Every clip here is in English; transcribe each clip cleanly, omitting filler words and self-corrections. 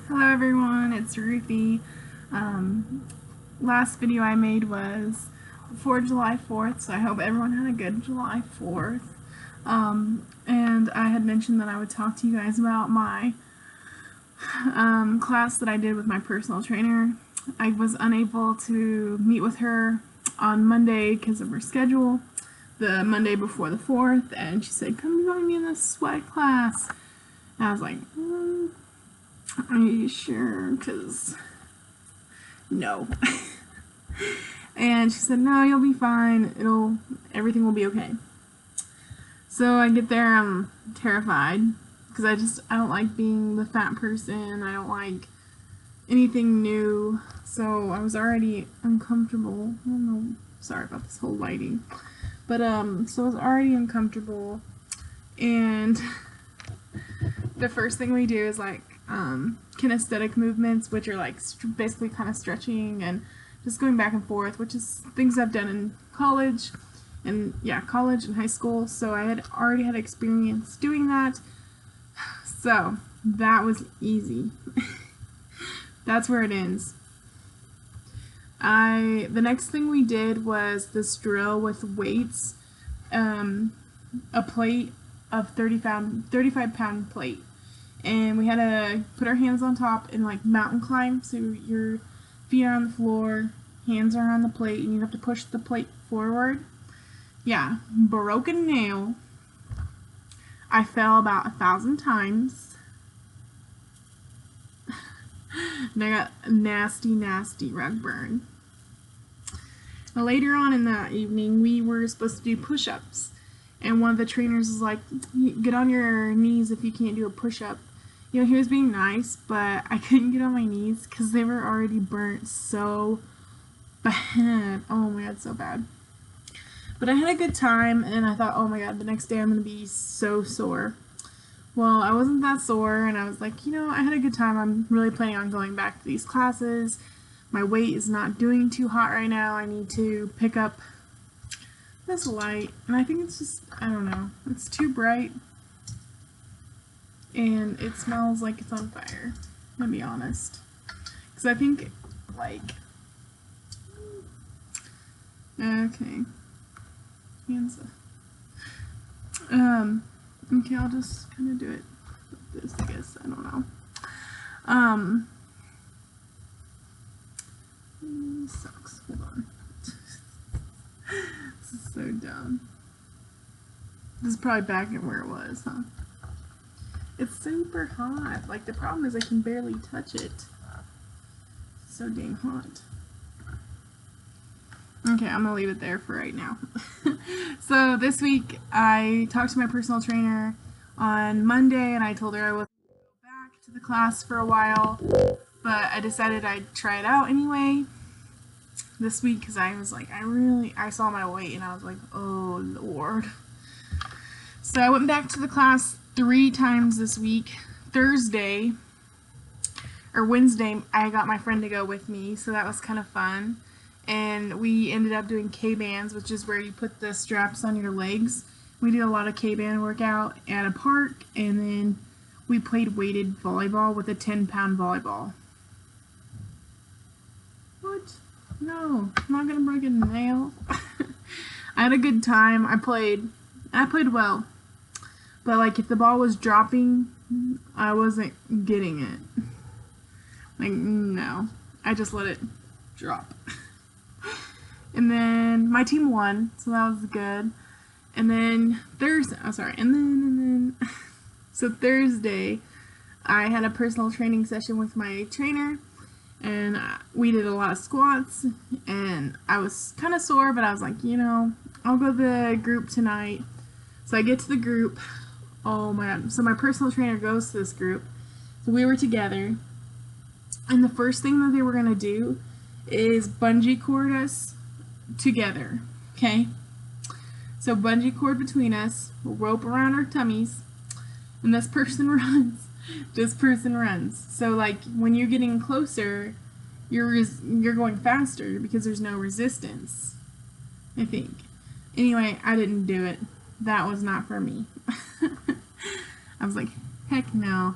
Hello everyone, it's Ruthie. Um, Last video I made was before July 4th, so I hope everyone had a good July 4th. And I had mentioned that I would talk to you guys about my class that I did with my personal trainer. I was unable to meet with her on Monday because of her schedule, the Monday before the 4th, and she said, "Come join me in this sweat class." And I was like, are you sure? Because no. And she said, "No, you'll be fine. Everything will be okay." So I get there, I'm terrified because I don't like being the fat person. I don't like anything new. So I was already uncomfortable. I don't know. Sorry about this whole lighting. But so I was already uncomfortable, and the first thing we do is like kinesthetic movements, which are like basically kind of stretching and just going back and forth, which is things I've done in college and college and high school. So I had already had experience doing that. So that was easy. That's where it ends. The next thing we did was this drill with weights, a plate of 35-pound plate. And we had to put our hands on top and like mountain climb. So your feet are on the floor, hands are on the plate, and you have to push the plate forward. Yeah, broken nail. I fell about 1,000 times. And I got a nasty rug burn. Later on in that evening, we were supposed to do push-ups. And one of the trainers was like, "Get on your knees if you can't do a push-up." You know, he was being nice, but I couldn't get on my knees because they were already burnt so bad. Oh my god, so bad. But I had a good time, and I thought, oh my god, the next day I'm going to be so sore. Well, I wasn't that sore, and I was like, I had a good time. I'm really planning on going back to these classes. My weight is not doing too hot right now. I need to pick up this light, and I think it's just, I don't know, it's too bright. And it smells like it's on fire, to be honest. Because I think, like, okay, hands up. Okay, I'll just kind of do it like this, I guess, I don't know. Sucks, hold on. This is so dumb. This is probably back at where it was, huh? It's super hot. Like, the problem is I can barely touch it. It's so dang hot. Okay, I'm gonna leave it there for right now. So this week I talked to my personal trainer on Monday, and I told her I was going to go back to the class for a while, but I decided I'd try it out anyway this week because I was like, I saw my weight and I was like, oh Lord. So I went back to the class 3 times this week. Wednesday, I got my friend to go with me, so that was kind of fun. And we ended up doing K-bands, which is where you put the straps on your legs. We did a lot of K-band workout at a park, and then we played weighted volleyball with a 10-pound volleyball. What? No, I'm not gonna break a nail. I had a good time. I played well. But like, if the ball was dropping, I wasn't getting it. Like, no. I just let it drop. And then my team won, so that was good. And then so Thursday, I had a personal training session with my trainer, and we did a lot of squats, and I was kind of sore, but I was like, I'll go to the group tonight. So I get to the group. Oh my god. So my personal trainer goes to this group. So we were together, and the first thing that they were going to do is bungee cord us together. Okay? So bungee cord between us, rope around our tummies, and this person runs. This person runs. So like, when you're getting closer, you're going faster because there's no resistance, I think. Anyway, I didn't do it. That was not for me. I was like, heck no.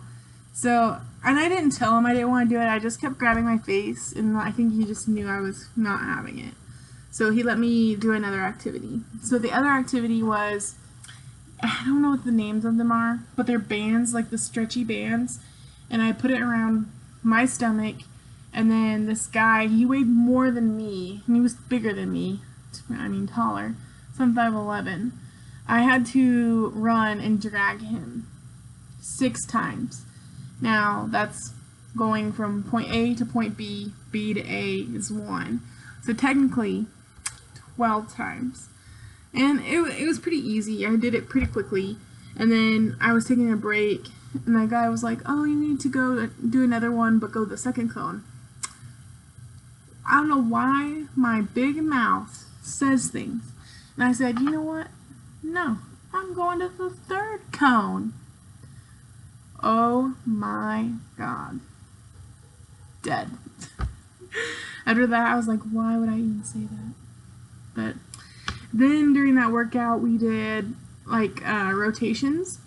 So, and I didn't tell him I didn't want to do it. I just kept grabbing my face, and I think he just knew I was not having it. So he let me do another activity. So the other activity was, I don't know what the names of them are, but they're bands, like the stretchy bands, and I put it around my stomach, and then this guy, he weighed more than me, and he was bigger than me, I mean taller, so I'm 5'11". I had to run and drag him 6 times. Now, that's going from point A to point B, B to A is 1. So technically, 12 times. And it was pretty easy. I did it pretty quickly. And then I was taking a break, and that guy was like, oh, you need to go do another one, but go the second cone. I don't know why my big mouth says things. And I said, you know what? No, I'm going to the third cone. Oh my God. Dead. After that, I was like, why would I even say that? But then during that workout, we did like rotations,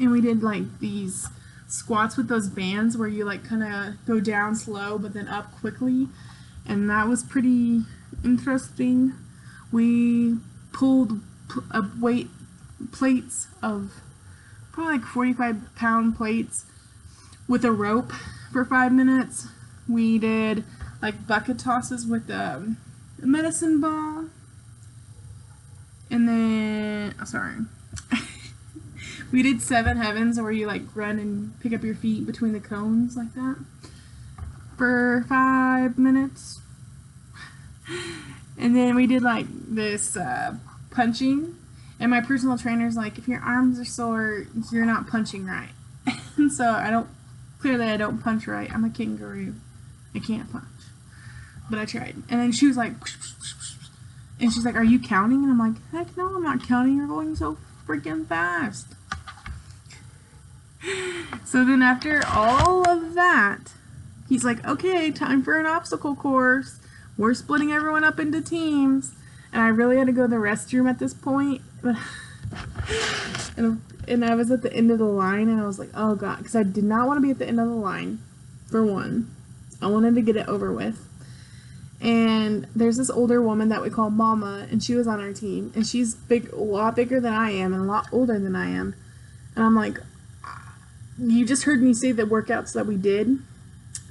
and we did like these squats with those bands where you like kind of go down slow but then up quickly, and that was pretty interesting. We pulled weight plates of probably like 45-pound plates with a rope for 5 minutes. We did like bucket tosses with a medicine ball. And then, we did 7 heavens where you like run and pick up your feet between the cones like that for 5 minutes. And then we did like this punching. And my personal trainer's like, if your arms are sore, you're not punching right. And so I don't punch right. I'm a kangaroo. I can't punch. But I tried. And then she was like, and she's like, are you counting? And I'm like, heck no, I'm not counting. You're going so freaking fast. So then after all of that, he's like, okay, time for an obstacle course. We're splitting everyone up into teams. And I really had to go to the restroom at this point. And I was at the end of the line, and I was like, oh God, because I did not want to be at the end of the line, for one. I wanted to get it over with. And there's this older woman that we call Mama, and she was on our team, and she's a lot bigger than I am and a lot older than I am. And I'm like, you just heard me say the workouts that we did,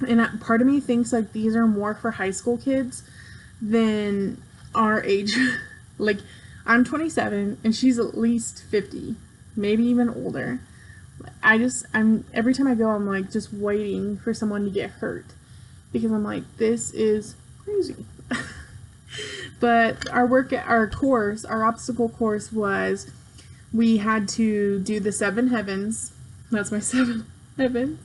and part of me thinks like these are more for high school kids than our age. Like, I'm 27 and she's at least 50, maybe even older. Every time I go, I'm like just waiting for someone to get hurt, because I'm like, this is crazy. But our obstacle course was, we had to do the 7 heavens. That's my 7 heavens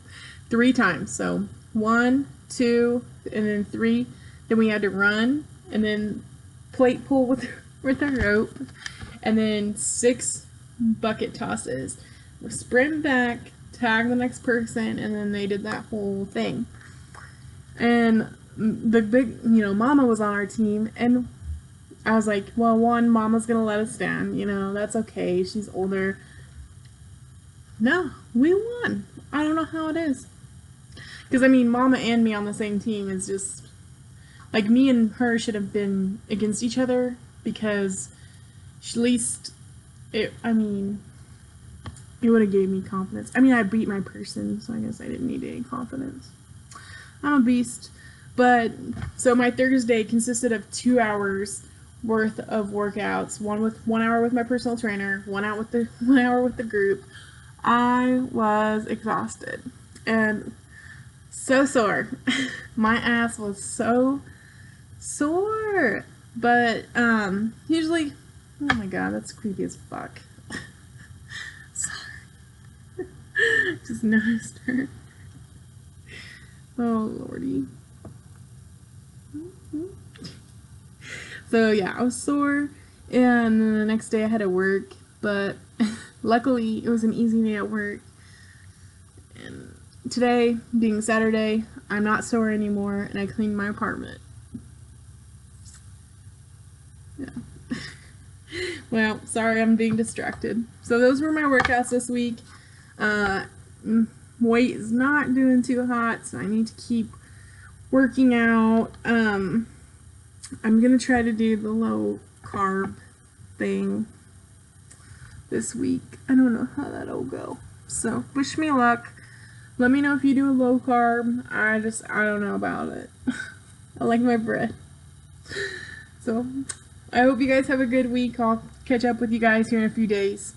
3 times. So 1, 2, and then 3. Then we had to run, and then plate pull with a rope, and then 6 bucket tosses. We sprint back, tag the next person, and then they did that whole thing. And the big, Mama was on our team, and I was like, well, Mama's gonna let us down, that's okay, she's older. No, we won. I don't know how it is. Because, Mama and me on the same team is just, like, me and her should have been against each other, because at least, it would have gave me confidence. I beat my person, so I guess I didn't need any confidence. I'm a beast. But, so my Thursday consisted of 2 hours worth of workouts, 1 hour with my personal trainer, 1 hour with the group. I was exhausted and so sore. My ass was so sore. But usually, oh my God, that's creepy as fuck. Sorry. Just noticed her. Oh lordy. So yeah, I was sore, and then the next day I had to work, but luckily it was an easy day at work. And today, being Saturday, I'm not sore anymore, and I cleaned my apartment. Yeah. Well, sorry, I'm being distracted. So those were my workouts this week. weight is not doing too hot, so I need to keep working out. I'm gonna try to do the low carb thing this week. I don't know how that'll go. So wish me luck. Let me know if you do a low carb. I don't know about it. I like my bread. So I hope you guys have a good week. I'll catch up with you guys here in a few days.